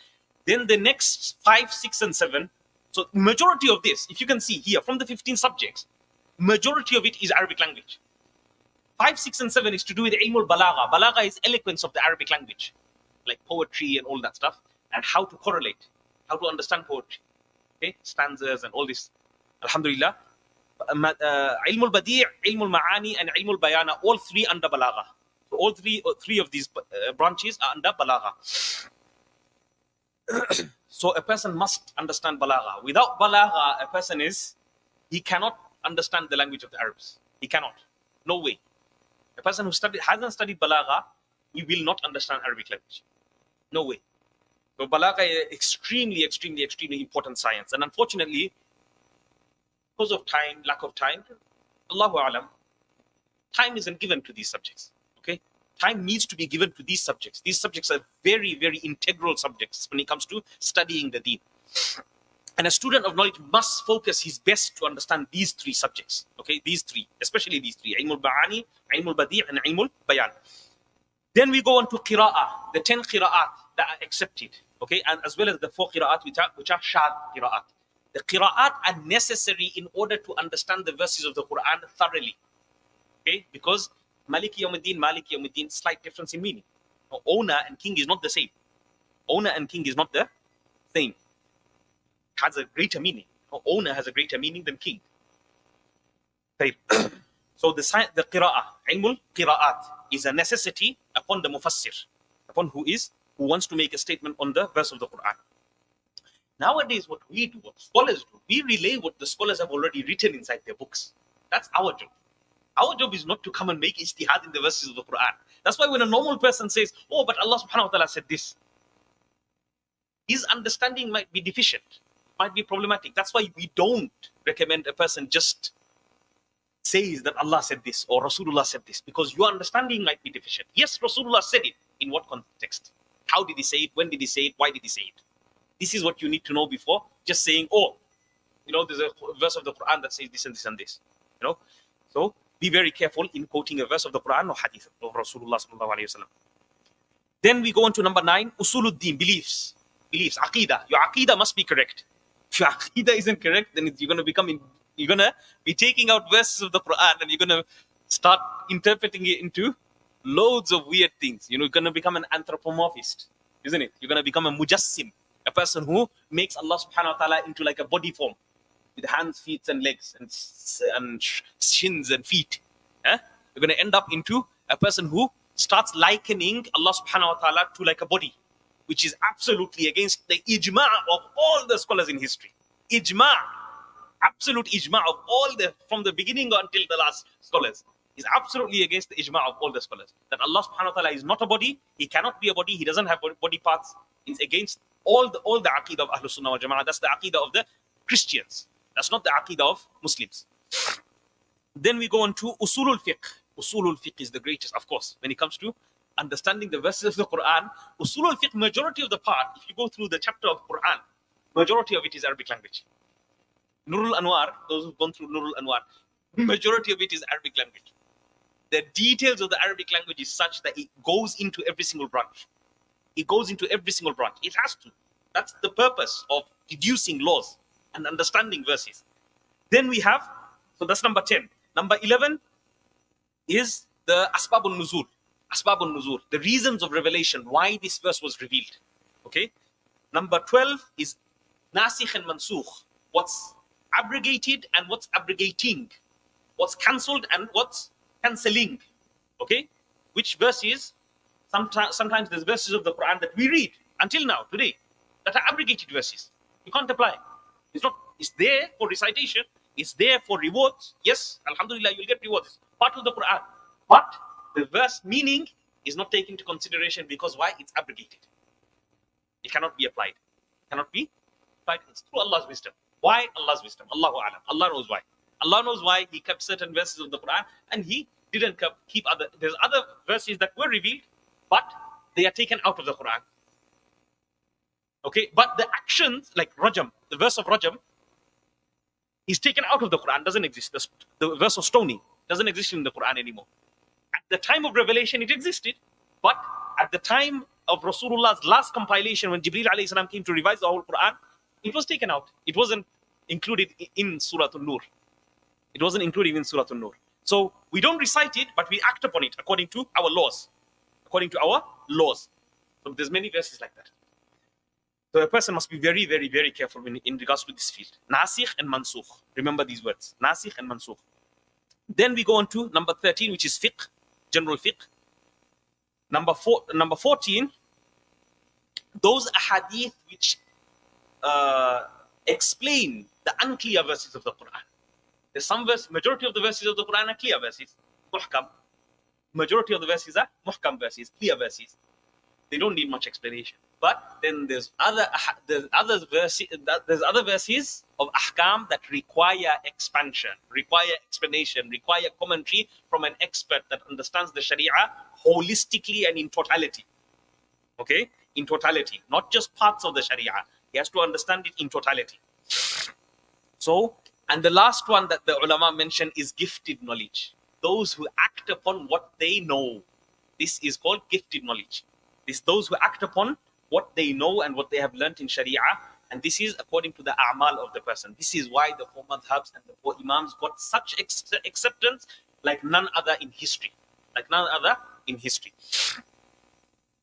Then the next 5, 6, and 7. So majority of this, if you can see here, from the 15 subjects, majority of it is Arabic language. 5, 6, and 7 is to do with ilm al-balagha. Balagha is eloquence of the Arabic language, like poetry and all that stuff, and how to correlate, how to understand poetry, okay, stanzas and all this. Alhamdulillah. Ilm al-badi', ilm al-ma'ani, and ilm al-bayan are all three under balagha. So all three of these branches are under balagha. So a person must understand balagha. Without balagha, a person he cannot understand the language of the Arabs. He cannot. No way. A person who hasn't studied balagha, he will not understand Arabic language. No way. So balagha is extremely, extremely, extremely important science. And unfortunately, because of time, lack of time, Allahu Alam, time isn't given to these subjects. Okay? Time needs to be given to these subjects. These subjects are very, very integral subjects when it comes to studying the deen. And a student of knowledge must focus his best to understand these three subjects. Okay, these three, especially these three: ilm al-ba'ani, ilm al-badi', and ilm al-bayan. Then we go on to qira'ah, the 10 qira'at that are accepted. Okay, and as well as the 4 qira'at which are shad qira'at. The qira'at are necessary in order to understand the verses of the Quran thoroughly. Okay, because Maliki Yawmiddin, slight difference in meaning. Now, owner and king is not the same. Owner and king is not the same. Has a greater meaning. Owner has a greater meaning than king. So the qira'ah, ilmul qira'at, is a necessity upon the mufassir, upon who wants to make a statement on the verse of the Quran. Nowadays, what we do, what scholars do, we relay what the scholars have already written inside their books. That's our job. Our job is not to come and make ijtihad in the verses of the Quran. That's why when a normal person says, oh, but Allah subhanahu wa ta'ala said this, his understanding might be deficient, might be problematic. That's why we don't recommend a person just says that Allah said this or Rasulullah said this, because your understanding might be deficient. Yes, Rasulullah said it. In what context? How did he say it? When did he say it? Why did he say it? This is what you need to know before just saying, oh, there's a verse of the Quran that says this and this and this. So be very careful in quoting a verse of the Quran or Hadith of Rasulullah sallallahu alaihi wasallam. Then we go on to number 9, usuluddin, beliefs, aqidah. Your aqidah must be correct. If your aqidah isn't correct, then you're going to be taking out verses of the Quran and you're going to start interpreting it into loads of weird things. You're going to become an anthropomorphist, isn't it? You're going to become a mujassim, a person who makes Allah subhanahu wa ta'ala into like a body form with hands, feet, and legs, and shins and feet. You're going to end up into a person who starts likening Allah subhanahu wa ta'ala to like a body, which is absolutely against the ijma' of all the scholars in history. Ijma', absolute ijma' of all from the beginning until the last scholars, is absolutely against the ijma' of all the scholars. That Allah subhanahu wa ta'ala is not a body, He cannot be a body, He doesn't have body parts. It's against all the aqidah of Ahlus Sunnah wal Jama'ah. That's the aqidah of the Christians. That's not the aqidah of Muslims. Then we go on to usulul fiqh. Usulul fiqh is the greatest, of course, when it comes to understanding the verses of the Quran. Usulul fiqh, majority of the part, if you go through the chapter of Quran, majority of it is Arabic language. Nurul Anwar, those who've gone through Nurul Anwar, majority of it is Arabic language. The details of the Arabic language is such that it goes into every single branch. It goes into every single branch. It has to. That's the purpose of deducing laws and understanding verses. Then we have, so that's number 10. Number 11 is the Asbabun Nuzul. Asbabun Nuzul, the reasons of revelation, why this verse was revealed. Okay. Number 12 is Nasikh and Mansukh, what's abrogated and what's abrogating, what's cancelled and what's cancelling. Okay. Which verses, sometimes there's verses of the Quran that we read until now, today, that are abrogated verses. You can't apply. It's there for recitation. It's there for rewards. Yes, alhamdulillah, you'll get rewards. It's part of the Quran. But the verse meaning is not taken into consideration because why? It's abrogated. It cannot be applied. It cannot be applied. It's through Allah's wisdom. Why? Allah's wisdom. Allahu Alam. Allah knows why. Allah knows why He kept certain verses of the Quran and He didn't keep other. There's other verses that were revealed, but they are taken out of the Quran. Okay, but the actions like Rajam, the verse of Rajam, is taken out of the Quran. Doesn't exist. The verse of stoning doesn't exist in the Quran anymore. At the time of revelation, it existed, but at the time of Rasulullah's last compilation, when Jibreel alayhi salam came to revise the whole Quran, it was taken out. It wasn't included in Surah An-Nur. It wasn't included in Surah An-Nur. So we don't recite it, but we act upon it according to our laws. According to our laws. So there's many verses like that. So a person must be very, very, very careful in regards to this field. Nasikh and Mansukh. Remember these words. Nasikh and Mansukh. Then we go on to number 13, which is fiqh, general fiqh. Number 14, those ahadith which explain the unclear verses of the Quran. There's some verse, majority of the verses of the Quran are clear verses, muhkam. Majority of the verses are muhkam verses, clear verses. They don't need much explanation. But then there's other verses of ahkam that require expansion, require explanation, require commentary from an expert that understands the Sharia holistically and in totality. Okay, in totality, not just parts of the Sharia. He has to understand it in totality. So, and the last one that the ulama mentioned is gifted knowledge. Those who act upon what they know. This is called gifted knowledge. This those who act upon what they know and what they have learnt in Sharia, and this is according to the a'mal of the person. This is why the four madhabs and the four imams got such acceptance like none other in history. Like none other in history.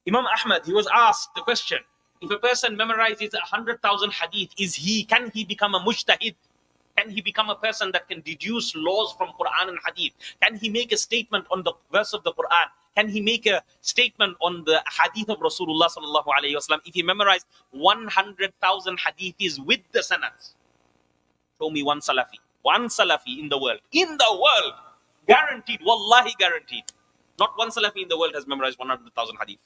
Imam Ahmad, he was asked the question, if a person memorizes 100,000 hadith, can he become a mujtahid? Can he become a person that can deduce laws from Quran and hadith? Can he make a statement on the verse of the Quran? Can he make a statement on the hadith of Rasulullah sallallahu alayhi wasallam if he memorized 100,000 hadiths with the sanads? Show me one Salafi in the world, guaranteed, wallahi guaranteed. Not one Salafi in the world has memorized 100,000 hadith.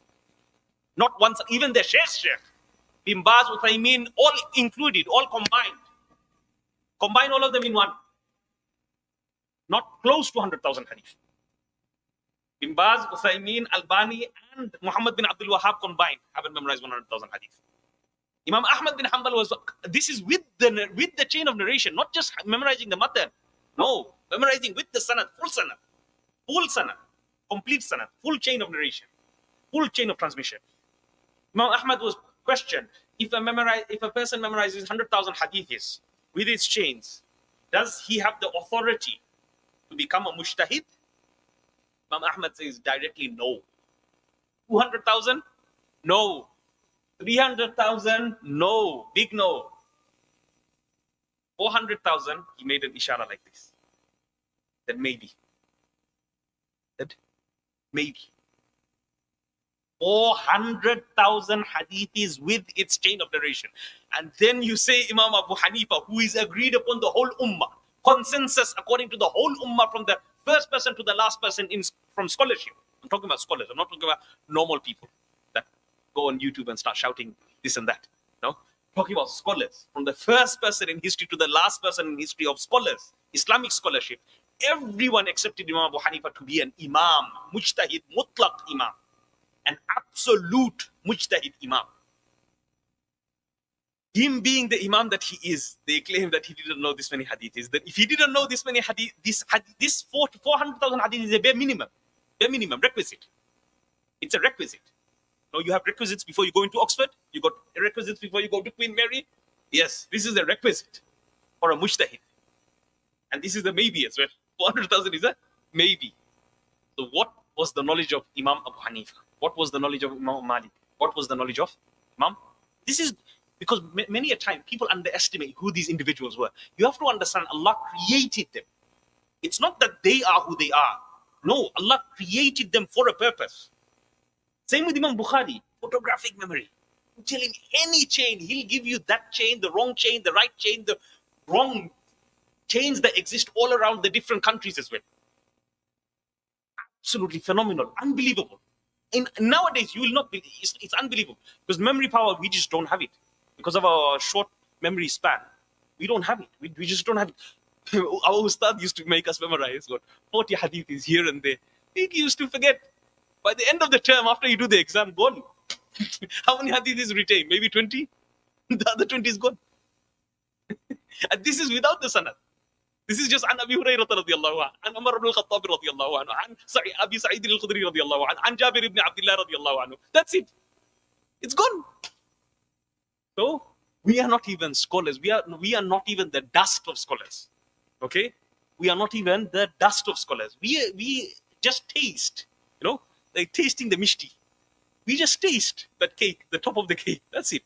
Not once, even the Sheikh, Bin Baz, Uthaymeen, all included, all combined. Combine all of them in one. Not close to 100,000 hadith. Bin Baz, Hussain, Albani, and Muhammad bin Abdul Wahhab combined haven't memorized 100,000 hadith. Imam Ahmad bin Hanbal was, this is with the chain of narration, not just memorizing the matan. No, memorizing with the sanad, full sanad, complete sanad, full chain of narration, full chain of transmission. Imam Ahmad was questioned, if a person memorizes 100,000 hadiths with its chains, does he have the authority to become a mujtahid? Imam Ahmad says directly no. 200,000? No. 300,000? No. Big no. 400,000? He made an ishara like this. That maybe. 400,000 hadiths with its chain of narration. And then you say Imam Abu Hanifa, who is agreed upon the whole ummah, consensus according to the whole ummah from the first person to the last person from scholarship. I'm talking about scholars. I'm not talking about normal people that go on YouTube and start shouting this and that. No, I'm talking about scholars. From the first person in history to the last person in history of scholars, Islamic scholarship, everyone accepted Imam Abu Hanifa to be an imam, mujtahid, mutlaq imam, an absolute mujtahid imam. Him being the imam that he is, they claim that he didn't know this many hadiths. That if he didn't know this many hadith, this 400,000 hadith is a bare minimum requisite. It's a requisite. No, you have requisites before you go into Oxford. You got requisites before you go to Queen Mary. Yes, this is a requisite for a mujtahid, and this is a maybe as well. 400,000 is a maybe. So, what was the knowledge of Imam Abu Hanifa? What was the knowledge of Imam Malik? What was the knowledge of Imam? This is because many a time people underestimate who these individuals were. You have to understand Allah created them. It's not that they are who they are. No, Allah created them for a purpose. Same with Imam Bukhari, photographic memory. I'm telling you, any chain, he'll give you that chain, the wrong chain, the right chain, the wrong chains that exist all around the different countries as well. Absolutely phenomenal, unbelievable. Nowadays, you will not believe, it's unbelievable. Because memory power, we just don't have it. Because of our short memory span, we don't have it. We just don't have it. Our Ustad used to make us memorize what 40 hadith is here and there. He used to forget. By the end of the term, after you do the exam, gone. How many hadith is retained? Maybe 20? The other 20 is gone. And this is without the sanad. This is just an Abi Hurairah radiallahu anhu, an Umar ibn al-Khattab radiallahu anhu, an Abi Sa'id al-Khudri radiallahu anhu, an Jabir ibn Abdullah radiallahu anhu. That's it. It's gone. So we are not even scholars. We are not even the dust of scholars. Okay? We are not even the dust of scholars. We just taste, like tasting the mishti. We just taste that cake, the top of the cake. That's it.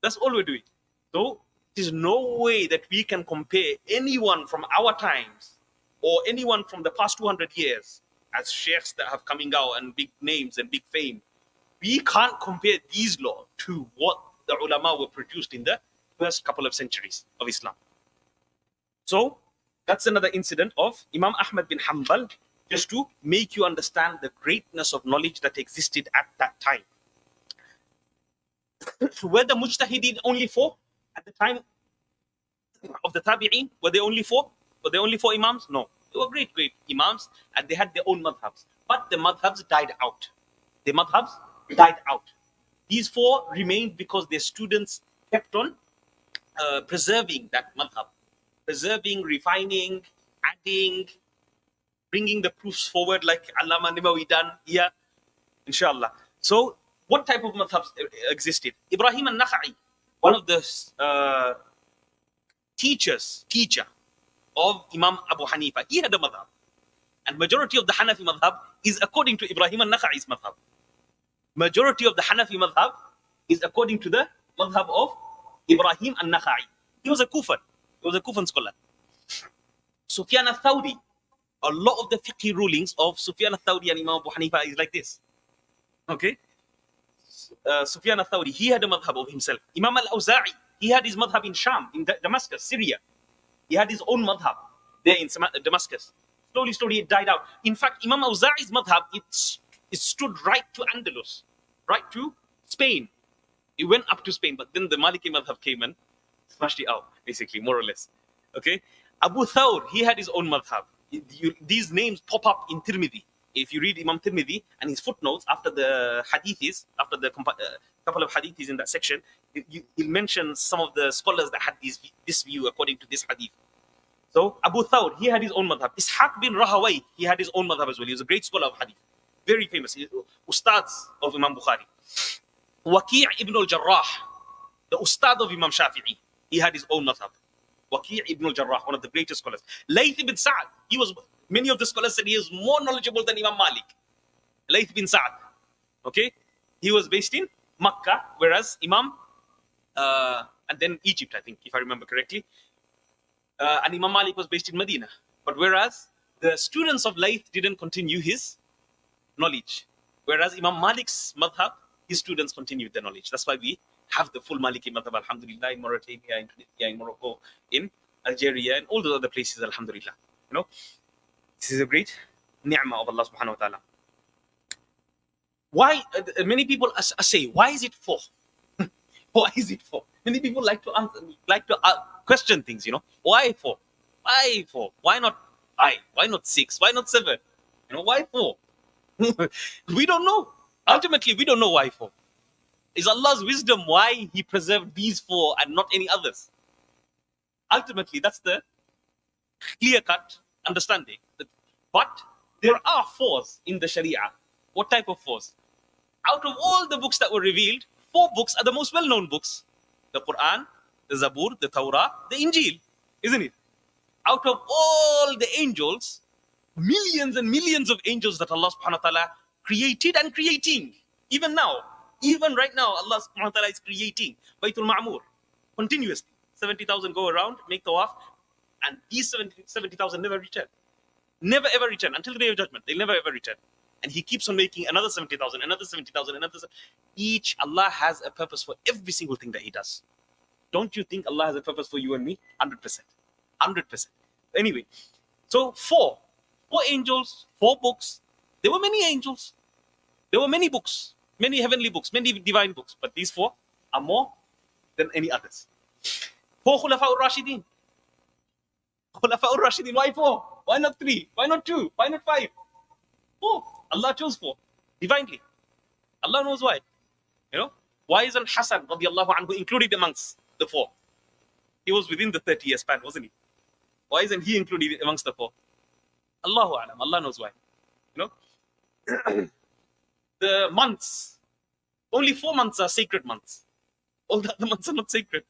That's all we're doing. So there's no way that we can compare anyone from our times or anyone from the past 200 years as sheikhs that have coming out and big names and big fame. We can't compare these law to what the ulama were produced in the first couple of centuries of Islam. So that's another incident of Imam Ahmad bin Hanbal, just to make you understand the greatness of knowledge that existed at that time. Were the mujtahideen only four at the time of the tabi'een? Were they only four? Were they only four imams? No. They were great imams, and they had their own madhabs. But the madhabs died out. The madhabs died out. These four remained because their students kept on preserving that madhab. Preserving, refining, adding, bringing the proofs forward like Allama Nimawi done here, inshallah. So what type of madhabs existed? Ibrahim al-Nakha'i, one of the teacher of Imam Abu Hanifa, he had a madhab. And majority of the Hanafi madhab is according to Ibrahim al-Nakha'i's madhab. Majority of the Hanafi madhab is according to the madhab of Ibrahim al-Nakha'i. He was a Kufan. He was a Kufan scholar. Sufyan al-Thawri, a lot of the fiqh rulings of Sufyan al-Thawri and Imam Abu Hanifa is like this. Okay? Sufyan al-Thawri, he had a madhab of himself. Imam al-Awza'i, he had his madhab in Sham, in Damascus, Syria. He had his own madhab there in Damascus. Slowly it died out. In fact, Imam al-Awza'i's madhab, it stood right to Andalus, right to Spain. It went up to Spain, but then the Maliki madhab came and smashed it out, basically, more or less. Okay? Abu Thawr, he had his own madhab. These names pop up in Tirmidhi. If you read Imam Tirmidhi and his footnotes after the hadithis, after the couple of hadithis in that section, he'll mention some of the scholars that had this view according to this hadith. So Abu Thawr, he had his own madhab. Ishaq bin Rahawai, he had his own madhab as well. He was a great scholar of hadith. Very famous. Ustads of Imam Bukhari. Waqi' ibn al-Jarrah, the ustad of Imam Shafi'i, he had his own madhab. Waqi' ibn al-Jarrah, one of the greatest scholars. Layth ibn Sa'd, many of the scholars said he is more knowledgeable than Imam Malik. Layth bin Sa'd, okay? He was based in Makkah, whereas Imam, and then Egypt, I think, if I remember correctly. And Imam Malik was based in Medina. But whereas the students of Layth didn't continue his knowledge. Whereas Imam Malik's madhab, his students continued their knowledge. That's why we have the full Maliki madhab, alhamdulillah, in Mauritania, in Tunisia, in Morocco, in Algeria, and all those other places, alhamdulillah. This is a great ni'mah of Allah subhanahu wa ta'ala. Why, many people say, why is it four? Why is it four? Many people like to question things, Why four? Why four? Why not five? Why not six? Why not seven? Why four? We don't know. Ultimately, we don't know why four. It's Allah's wisdom why He preserved these four and not any others. Ultimately, that's the clear-cut understanding. But there are fours in the Sharia. What type of fours? Out of all the books that were revealed, 4 books are the most well-known books. The Quran, the Zabur, the Torah, the Injil. Isn't it? Out of all the angels, millions and millions of angels that Allah subhanahu wa ta'ala created and creating. Even now, even right now, Allah subhanahu wa ta'ala is creating Baytul Ma'mur continuously. 70,000 go around, make tawaf, and these 70,000 never return. Never ever return until the day of judgment. They'll never ever return. And He keeps on making another 70,000, another 70,000, another. Each, Allah has a purpose for every single thing that He does. Don't you think Allah has a purpose for you and me? 100%. 100%. Anyway, so 4 angels, 4 books. There were many angels. There were many books, many heavenly books, many divine books. But these 4 are more than any others. 4 Khulafa al-Rashidin. Khulafa'ur Rashidin, why 4? Why not 3? Why not 2? Why not 5? 4. Allah chose 4. Divinely. Allah knows why. You know? Why isn't Hassan radiallahu anhu included amongst the 4? He was within the 30-year span, wasn't he? Why isn't he included amongst the 4? Allahu alam. Allah knows why. You know? The months, only 4 months are sacred months. All the other months are not sacred.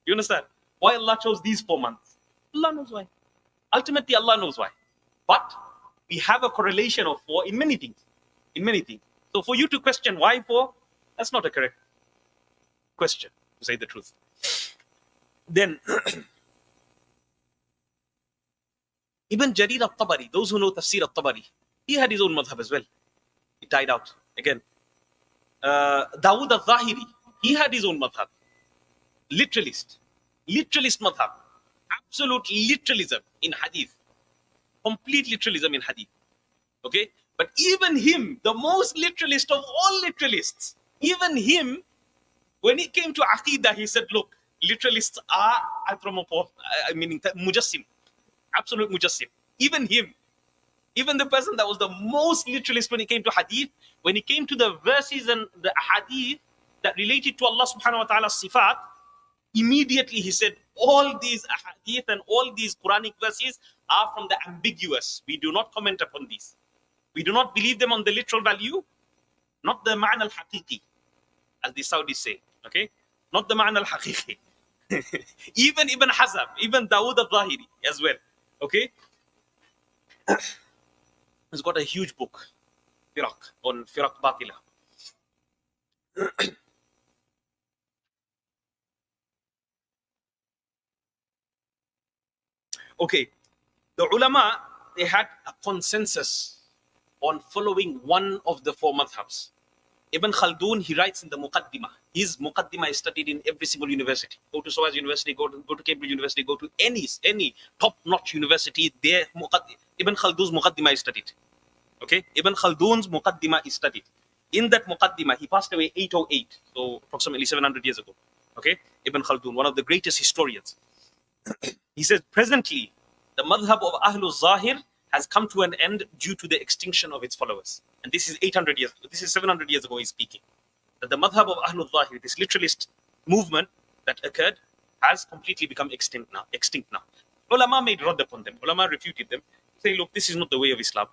You understand? Why Allah chose these 4 months? Allah knows why. Ultimately, Allah knows why. But we have a correlation of 4 in many things. In many things. So for you to question why 4, that's not a correct question, to say the truth. Then, Ibn Jarir al-Tabari, those who know Tafsir al-Tabari, he had his own madhab as well. He died out again. Dawood al-Zahiri, he had his own madhab. Literalist madhab. Absolute literalism in hadith. Complete literalism in hadith. Okay? But even him, the most literalist of all literalists, even him, when it came to Aqidah, he said, look, literalists are meaning Mujassim. Absolute Mujassim. Even him. Even the person that was the most literalist when it came to hadith, when it came to the verses and the hadith that related to Allah subhanahu wa ta'ala's sifat, immediately he said, all these hadith and all these Quranic verses are from the ambiguous. We do not comment upon these. We do not believe them on the literal value, not the ma'na al-haqiqi, as the Saudis say, okay? Not the ma'na al-haqiqi. Even Ibn Hazm, even Dawood al-Zahiri as well, okay? He's got a huge book, Firaq, on Firaq Batila. Okay, the ulama, they had a consensus on following one of the 4 madhabs. Ibn Khaldun, he writes in the Muqaddimah. His Muqaddimah is studied in every single university. Go to SOAS University, go to Cambridge University, go to any top-notch university, there Ibn Khaldun's Muqaddimah is studied. Okay? Ibn Khaldun's Muqaddimah is studied. In that Muqaddimah, he passed away 808, so approximately 700 years ago. Okay? Ibn Khaldun, one of the greatest historians. He says, presently, the madhab of Ahlul Zahir has come to an end due to the extinction of its followers. And this is 800 years ago. This is 700 years ago he's speaking. That the madhab of Ahlul Zahir, this literalist movement that occurred, has completely become extinct now. Ulama made radd upon them. Ulama refuted them, saying, look, this is not the way of Islam.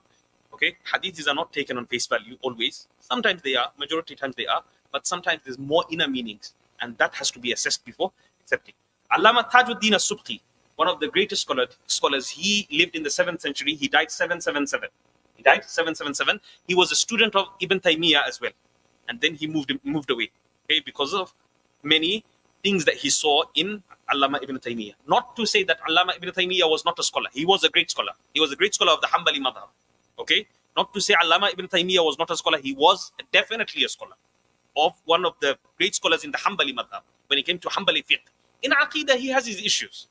Okay? Hadiths are not taken on face value always. Sometimes they are, majority times they are, but sometimes there's more inner meanings. And that has to be assessed before accepting. Allama Tajuddin as-Subki, one of the greatest scholars, he lived in the 7th century. He died 777. He was a student of Ibn Taymiyyah as well. And then he moved away, okay, because of many things that he saw in Allama Ibn Taymiyyah. Not to say that Allama Ibn Taymiyyah was not a scholar. He was a great scholar. He was a great scholar of the Hanbali madhab. Okay? Not to say Allama Ibn Taymiyyah was not a scholar. He was definitely a scholar of one of the great scholars in the Hanbali madhab. When it came to Hanbali fiqh. In Aqidah, he has his issues.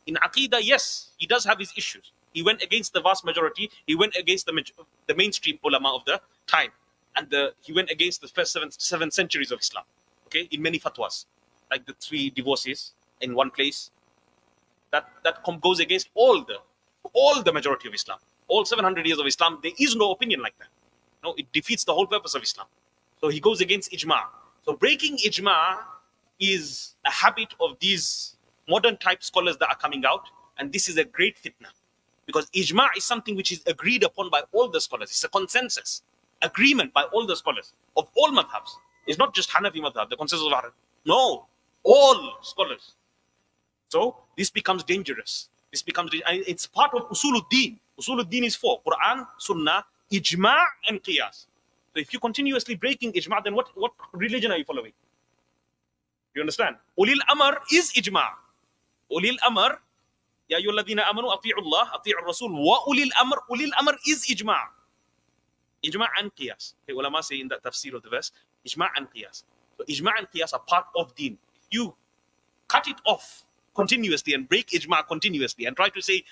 In Aqidah, yes, he does have his issues. He went against the vast majority. He went against the mainstream ulama of the time. And he went against the first seven centuries of Islam. Okay, in many fatwas. Like the 3 divorces in one place. That goes against all the majority of Islam. All 700 years of Islam, there is no opinion like that. No, it defeats the whole purpose of Islam. So he goes against ijma'. So breaking ijma' is a habit of these modern type scholars that are coming out, and this is a great fitna, because ijma' is something which is agreed upon by all the scholars. It's a consensus agreement by all the scholars of all madhabs. It's not just Hanafi madhab, the consensus of Arab. No, all scholars. So this becomes dangerous. It's part of usuluddin. Usuluddin is 4: Quran, Sunnah, ijma' and qiyas. So if you're continuously breaking ijma', then what religion are you following? You understand? Ulil amr is ijma'. Ulil amr, ya ayyuhalladhina amanu ati'u Allah, ati'u Rasul, wa ulil amr is ijma'. Ijma' and qiyas. Okay, ulama say in that tafsir of the verse, ijma' and qiyas. So ijma' and qiyas are part of deen. If you cut it off continuously and break ijma' continuously and try to say,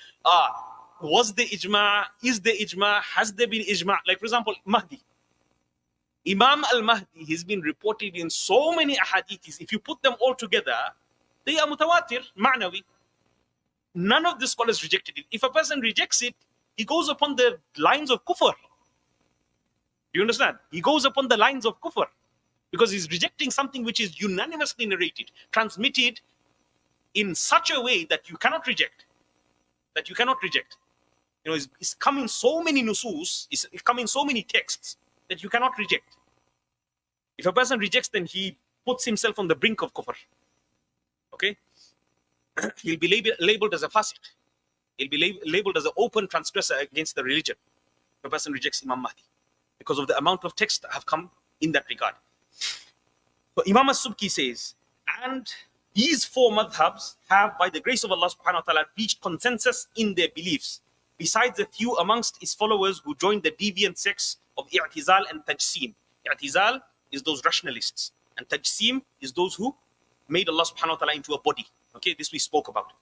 was the ijma', is the ijma', has there been ijma'? Like for example, Mahdi. Imam al-Mahdi, he's been reported in so many ahadiths. If you put them all together, they are mutawatir, ma'nawi. None of the scholars rejected it. If a person rejects it, he goes upon the lines of kufr. Do you understand? He goes upon the lines of kufr because he's rejecting something which is unanimously narrated, transmitted in such a way that you cannot reject. That you cannot reject. You know, it's coming so many nusus, it's coming so many texts that you cannot reject. If a person rejects, then he puts himself on the brink of kufr. Okay? He'll be labeled as a fasiq. He'll be labeled as an open transgressor against the religion. If a person rejects Imam Mahdi, because of the amount of texts that have come in that regard. So Imam as-Subki says, and these four madhabs have, by the grace of Allah subhanahu wa ta'ala, reached consensus in their beliefs, besides a few amongst his followers who joined the deviant sects of i'tizal and tajsim. I'tizal is those rationalists, and tajsim is those who made Allah subhanahu wa ta'ala into a body. Okay, this we spoke about.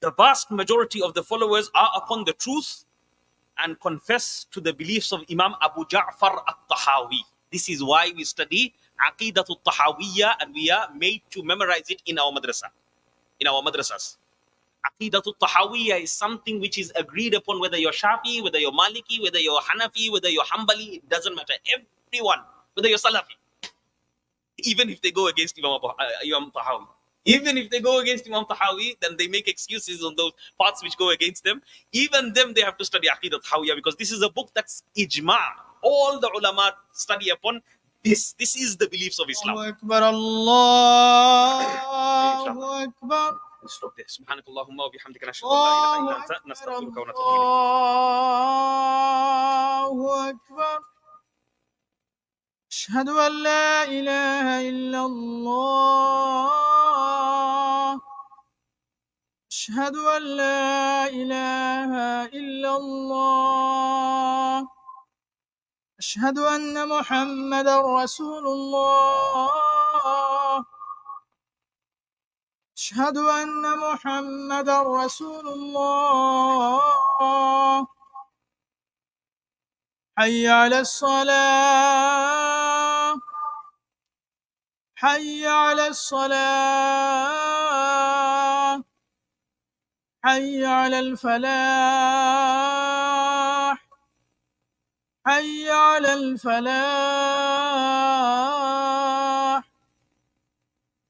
The vast majority of the followers are upon the truth and confess to the beliefs of Imam Abu Ja'far al-Tahawi. This is why we study Aqidatul Tahawiyya, and we are made to memorize it in our madrasa, in our madrasas. Aqidatul Tahawiyya is something which is agreed upon, whether you're Shafi, whether you're Maliki, whether you're Hanafi, whether you're Hanbali, it doesn't matter. Everyone, whether you're Salafi, even if they go against Imam Tahawi. Even if they go against Imam Tahawi, then they make excuses on those parts which go against them. Even them, they have to study Aqidat Tahawiyya, because this is a book that's ijma'. All the ulama study upon this. This is the beliefs of Islam. Allahu Akbar, Allahu Akbar. Stop there. Subhanakallahumma wa bihamdika nashhadu an la ilaha illa anta nastaghfiruka wa natubu ilayk. Allahu Akbar. أشهد أن لا إله إلا الله أشهد أن لا إله إلا الله أشهد أن محمدا رسول الله أشهد أن محمدا رسول الله حي على الصلاة حي على الصلاة حي على الفلاح حي على الفلاح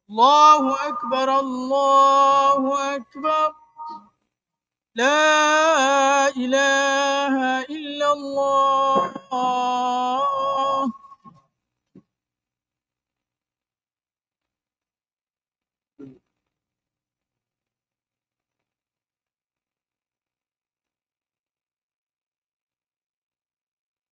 الله أكبر الله أكبر لا إله إلا الله